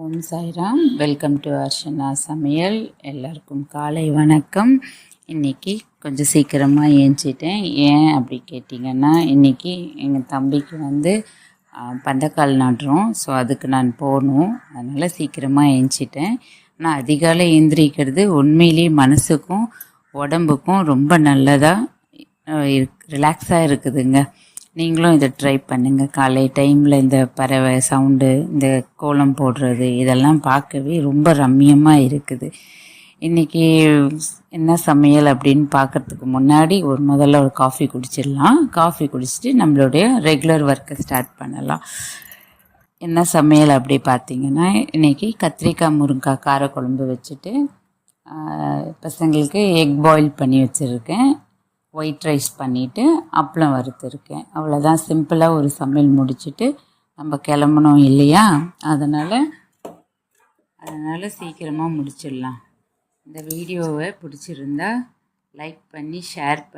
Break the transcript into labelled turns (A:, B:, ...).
A: Om Sairam. Welcome to Archana சமையல். எல்லாருக்கும் காலை வணக்கம். இன்றைக்கி கொஞ்சம் சீக்கிரமாக ஏஞ்சிட்டேன். ஏன் அப்படி கேட்டிங்கன்னா, இன்றைக்கி எங்கள் தம்பிக்கு பந்தக்கால் நடுறோம். ஸோ அதுக்கு நான் போகணும். அதனால் சீக்கிரமாக ஏஞ்சிட்டேன். நான் அதிகாலை எழுந்திரிக்கிறது உண்மையிலேயே மனசுக்கும் உடம்புக்கும் ரொம்ப நல்லதாக ரிலாக்ஸாக இருக்குதுங்க. நீங்களும் இதை ட்ரை பண்ணுங்கள். காலை டைமில் இந்த பறவை சவுண்டு, இந்த கோலம் போடுறது, இதெல்லாம் பார்க்கவே ரொம்ப ரம்மியமாக இருக்குது. இன்றைக்கி என்ன சமையல் அப்படின்னு பார்க்குறதுக்கு முன்னாடி முதல்ல ஒரு காஃபி குடிச்சிடலாம். காஃபி குடிச்சிட்டு நம்மளுடைய ரெகுலர் ஒர்க்கை ஸ்டார்ட் பண்ணலாம். என்ன சமையல் அப்படி பார்த்திங்கன்னா, இன்றைக்கி கத்திரிக்காய் முருங்கைக்காய் காரக்குழம்பு வச்சுட்டு பசங்களுக்கு எக் பாயில் பண்ணி வச்சுருக்கேன். ஒயிட் ரைஸ் பண்ணிவிட்டு அப்பளம் வறுத்துருக்கேன். அவ்வளோதான், சிம்பிளாக ஒரு சமையல் முடிச்சுட்டு நம்ம கிளம்பணும் இல்லையா? அதனால் சீக்கிரமாக முடிச்சிடலாம். இந்த வீடியோவை பிடிச்சிருந்தா லைக் பண்ணி ஷேர் பண்ணி